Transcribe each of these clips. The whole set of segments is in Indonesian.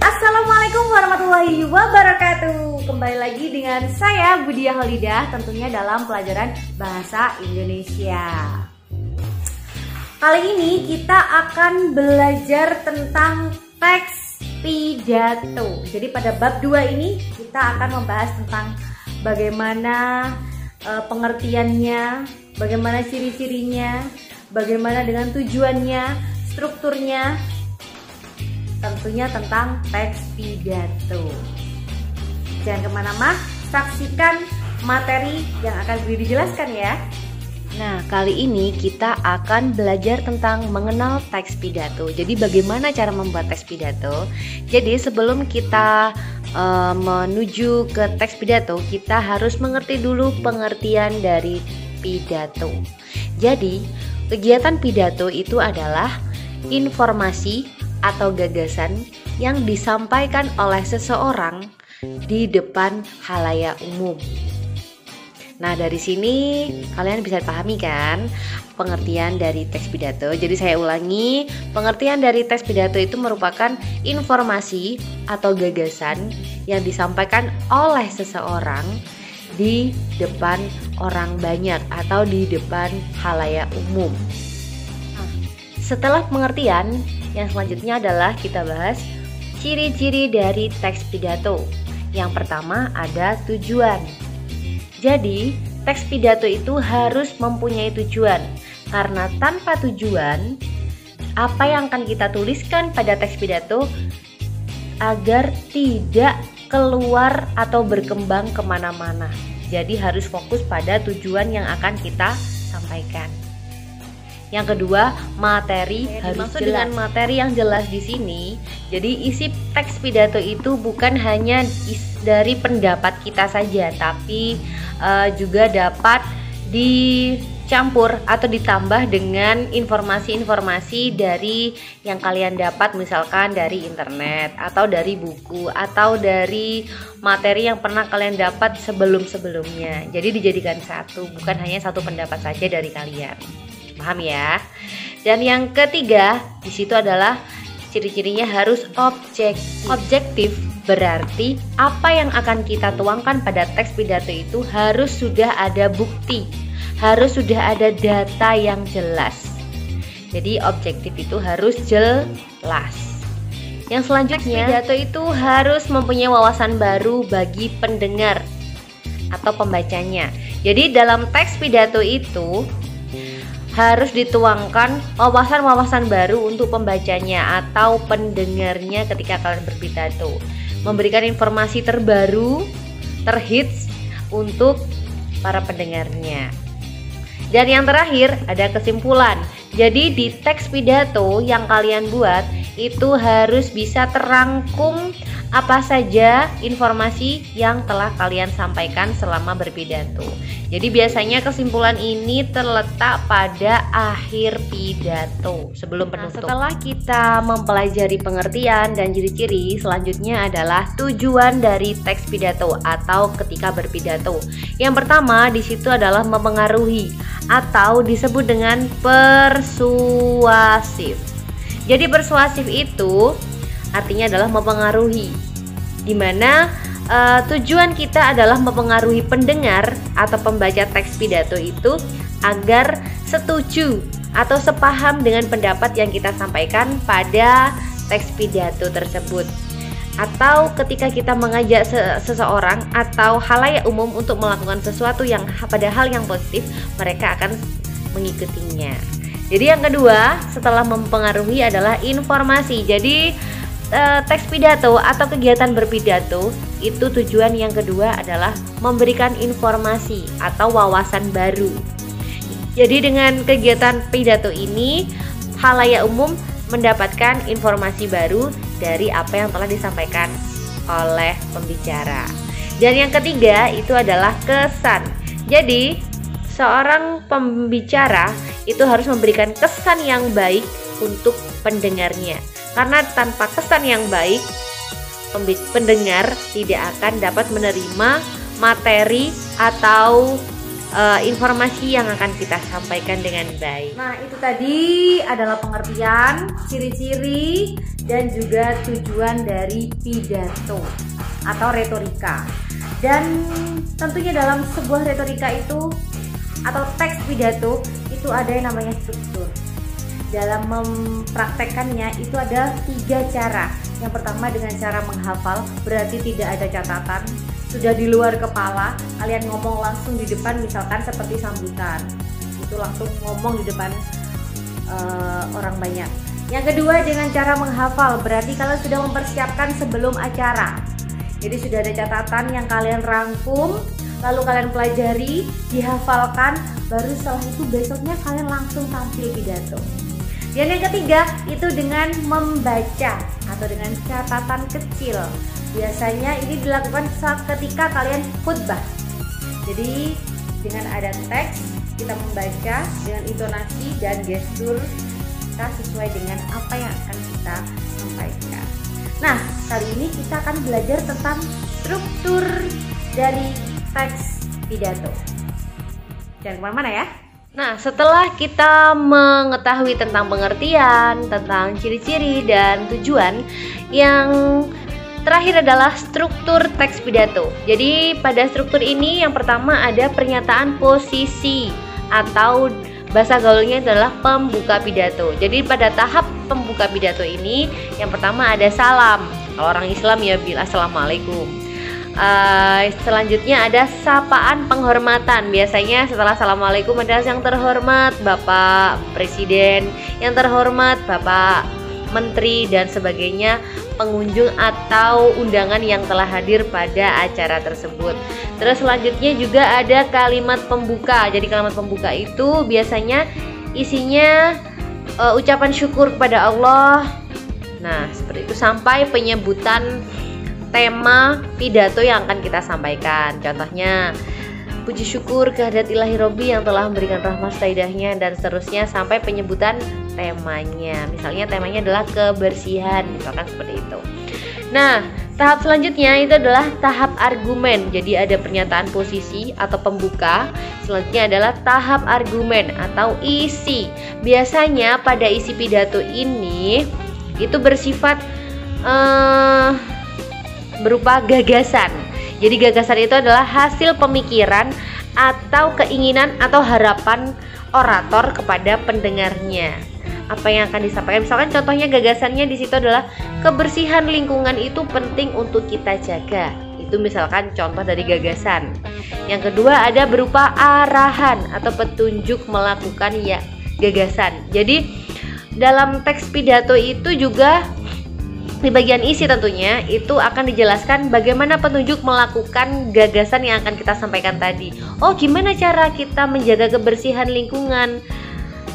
Assalamualaikum warahmatullahi wabarakatuh. Kembali lagi dengan saya Budia Holidah, tentunya dalam pelajaran Bahasa Indonesia. Kali ini kita akan belajar tentang teks pidato. Jadi pada bab 2 ini kita akan membahas tentang bagaimana pengertiannya, bagaimana ciri-cirinya, bagaimana dengan tujuannya, strukturnya, tentunya tentang teks pidato. Jangan kemana-mana, saksikan materi yang akan dijelaskan ya. Nah, kali ini kita akan belajar tentang mengenal teks pidato. Jadi bagaimana cara membuat teks pidato? Jadi sebelum kita menuju ke teks pidato, kita harus mengerti dulu pengertian dari pidato. Jadi kegiatan pidato itu adalah informasi atau gagasan yang disampaikan oleh seseorang di depan khalayak umum. Nah, dari sini kalian bisa pahami kan pengertian dari teks pidato. Jadi saya ulangi, pengertian dari teks pidato itu merupakan informasi atau gagasan yang disampaikan oleh seseorang di depan orang banyak atau di depan khalayak umum. Nah, setelah pengertian, yang selanjutnya adalah kita bahas ciri-ciri dari teks pidato. Yang pertama ada tujuan. Jadi teks pidato itu harus mempunyai tujuan. Karena tanpa tujuan, apa yang akan kita tuliskan pada teks pidato agar tidak keluar atau berkembang kemana-mana. Jadi harus fokus pada tujuan yang akan kita sampaikan. Yang kedua, materi harus jelas. Dengan materi yang jelas di sini, jadi isi teks pidato itu bukan hanya dari pendapat kita saja, tapi juga dapat dicampur atau ditambah dengan informasi-informasi dari yang kalian dapat, misalkan dari internet atau dari buku atau dari materi yang pernah kalian dapat sebelum-sebelumnya. Jadi dijadikan satu, bukan hanya satu pendapat saja dari kalian. Paham ya? Dan yang ketiga di situ adalah ciri-cirinya harus objektif. Objektif berarti apa yang akan kita tuangkan pada teks pidato itu harus sudah ada bukti, harus sudah ada data yang jelas. Jadi objektif itu harus jelas. Yang selanjutnya, teks pidato itu harus mempunyai wawasan baru bagi pendengar atau pembacanya. Jadi dalam teks pidato itu harus dituangkan wawasan-wawasan baru untuk pembacanya atau pendengarnya ketika kalian berpidato. Memberikan informasi terbaru, terhits untuk para pendengarnya. Dan yang terakhir ada kesimpulan. Jadi di teks pidato yang kalian buat itu harus bisa terangkum apa saja informasi yang telah kalian sampaikan selama berpidato. Jadi biasanya kesimpulan ini terletak pada akhir pidato sebelum penutup. Setelah kita mempelajari pengertian dan ciri-ciri, selanjutnya adalah tujuan dari teks pidato atau ketika berpidato. Yang pertama di situ adalah mempengaruhi atau disebut dengan persuasif. Jadi persuasif itu artinya adalah mempengaruhi, dimana tujuan kita adalah mempengaruhi pendengar atau pembaca teks pidato itu agar setuju atau sepaham dengan pendapat yang kita sampaikan pada teks pidato tersebut. Atau ketika kita mengajak seseorang atau khalayak umum untuk melakukan sesuatu yang pada hal yang positif, mereka akan mengikutinya. Jadi yang kedua setelah mempengaruhi adalah informasi. Jadi teks pidato atau kegiatan berpidato itu tujuan yang kedua adalah memberikan informasi atau wawasan baru. Jadi dengan kegiatan pidato ini khalayak umum mendapatkan informasi baru dari apa yang telah disampaikan oleh pembicara. Dan yang ketiga itu adalah kesan. Jadi seorang pembicara itu harus memberikan kesan yang baik untuk pendengarnya. Karena tanpa kesan yang baik, pendengar tidak akan dapat menerima materi atau informasi yang akan kita sampaikan dengan baik. Nah, itu tadi adalah pengertian, ciri-ciri, dan juga tujuan dari pidato atau retorika. Dan tentunya dalam sebuah retorika itu atau teks pidato itu ada yang namanya struktur. Dalam mempraktekkannya itu ada 3 cara. Yang pertama dengan cara menghafal, berarti tidak ada catatan, sudah di luar kepala, kalian ngomong langsung di depan, misalkan seperti sambutan, itu langsung ngomong di depan orang banyak. Yang kedua dengan cara menghafal, berarti kalian sudah mempersiapkan sebelum acara, jadi sudah ada catatan yang kalian rangkum, lalu kalian pelajari, dihafalkan, baru setelah itu besoknya kalian langsung tampil pidato. Dan yang ketiga itu dengan membaca atau dengan catatan kecil. Biasanya ini dilakukan saat ketika kalian khutbah. Jadi dengan ada teks kita membaca dengan intonasi dan gestur kita sesuai dengan apa yang akan kita sampaikan. Nah, kali ini kita akan belajar tentang struktur dari teks pidato. Jangan kemana-mana ya. Nah, setelah kita mengetahui tentang pengertian, tentang ciri-ciri dan tujuan, yang terakhir adalah struktur teks pidato. Jadi pada struktur ini yang pertama ada pernyataan posisi atau bahasa gaulnya adalah pembuka pidato. Jadi pada tahap pembuka pidato ini yang pertama ada salam. Kalau orang Islam ya bil assalamualaikum. Selanjutnya ada sapaan penghormatan. Biasanya setelah assalamualaikum ada yang terhormat Bapak Presiden, yang terhormat Bapak Menteri dan sebagainya, pengunjung atau undangan yang telah hadir pada acara tersebut. Terus selanjutnya juga ada kalimat pembuka. Jadi kalimat pembuka itu biasanya isinya ucapan syukur kepada Allah. Nah, seperti itu sampai penyebutan tema pidato yang akan kita sampaikan. Contohnya puji syukur kehadirat ilahi Robbi yang telah memberikan rahmat saidahnya, dan seterusnya sampai penyebutan temanya. Misalnya temanya adalah kebersihan, misalkan seperti itu. Nah, tahap selanjutnya itu adalah tahap argumen. Jadi ada pernyataan posisi atau pembuka. Selanjutnya adalah tahap argumen atau isi. Biasanya pada isi pidato ini itu bersifat berupa gagasan. Jadi gagasan itu adalah hasil pemikiran atau keinginan atau harapan orator kepada pendengarnya. Apa yang akan disampaikan? Misalkan contohnya gagasannya di situ adalah kebersihan lingkungan itu penting untuk kita jaga. Itu misalkan contoh dari gagasan. Yang kedua ada berupa arahan atau petunjuk melakukan ya gagasan. Jadi dalam teks pidato itu juga di bagian isi tentunya itu akan dijelaskan bagaimana petunjuk melakukan gagasan yang akan kita sampaikan tadi. Oh, gimana cara kita menjaga kebersihan lingkungan?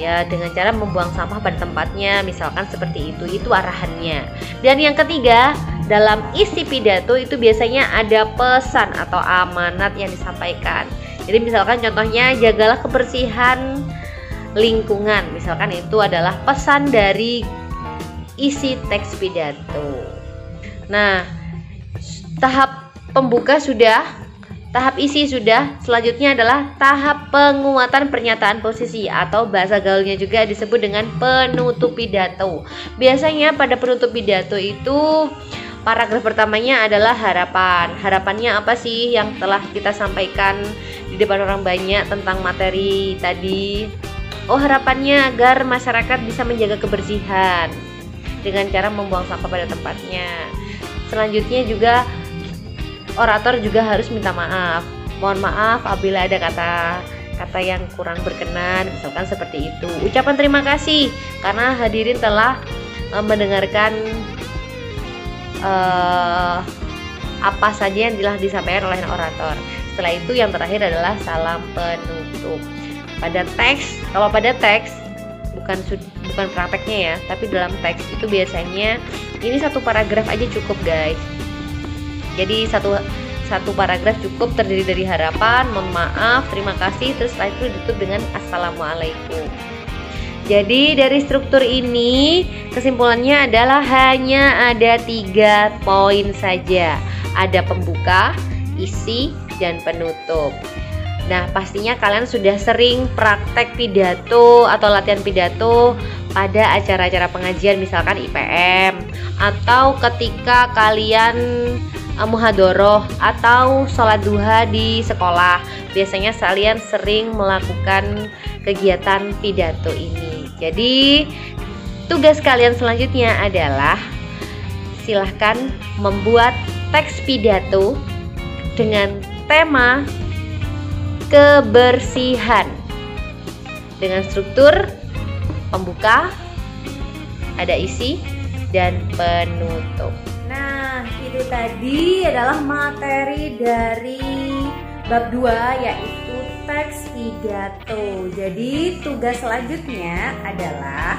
Ya, dengan cara membuang sampah pada tempatnya, misalkan seperti itu arahannya. Dan yang ketiga, dalam isi pidato itu biasanya ada pesan atau amanat yang disampaikan. Jadi misalkan contohnya jagalah kebersihan lingkungan. Misalkan itu adalah pesan dari isi teks pidato. Nah, tahap pembuka sudah, tahap isi sudah. Selanjutnya adalah tahap penguatan pernyataan posisi atau bahasa gaulnya juga disebut dengan penutup pidato. Biasanya pada penutup pidato itu paragraf pertamanya adalah harapan. Harapannya apa sih yang telah kita sampaikan di depan orang banyak tentang materi tadi? Oh, harapannya agar masyarakat bisa menjaga kebersihan dengan cara membuang sampah pada tempatnya. Selanjutnya juga orator juga harus minta maaf. Mohon maaf apabila ada kata yang kurang berkenan, misalkan seperti itu. Ucapan terima kasih karena hadirin telah mendengarkan apa saja yang telah disampaikan oleh orator. Setelah itu yang terakhir adalah salam penutup. Pada teks, kalau pada teks bukan prakteknya ya, tapi dalam teks itu biasanya ini satu paragraf aja cukup guys. Jadi satu paragraf cukup, terdiri dari harapan, mohon maaf, terima kasih, terus setelah itu ditutup dengan assalamualaikum. Jadi dari struktur ini kesimpulannya adalah hanya ada 3 poin saja. Ada pembuka, isi, dan penutup. Nah, pastinya kalian sudah sering praktek pidato atau latihan pidato pada acara-acara pengajian, misalkan IPM, atau ketika kalian muhadoroh atau sholat duha di sekolah. Biasanya kalian sering melakukan kegiatan pidato ini. Jadi tugas kalian selanjutnya adalah silahkan membuat teks pidato dengan tema kebersihan dengan struktur pembuka, ada isi, dan penutup. Nah, itu tadi adalah materi dari bab 2, yaitu teks pidato. Jadi tugas selanjutnya adalah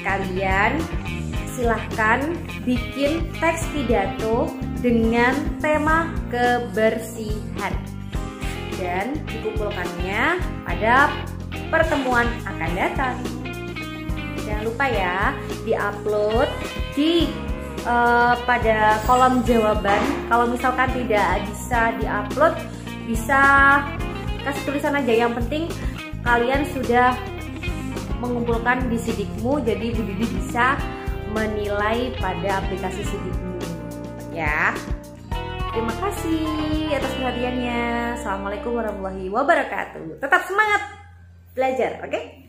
kalian silahkan bikin teks pidato dengan tema kebersihan dan dikumpulkannya pada pertemuan akan datang. Jangan lupa ya, diupload di pada kolom jawaban. Kalau misalkan tidak bisa diupload, bisa kasih tulisan aja. Yang penting kalian sudah mengumpulkan di Sidikmu, jadi Bu Didi bisa menilai pada aplikasi Sidikmu ya. Terima kasih atas perhatiannya. Assalamualaikum warahmatullahi wabarakatuh. Tetap semangat belajar, oke?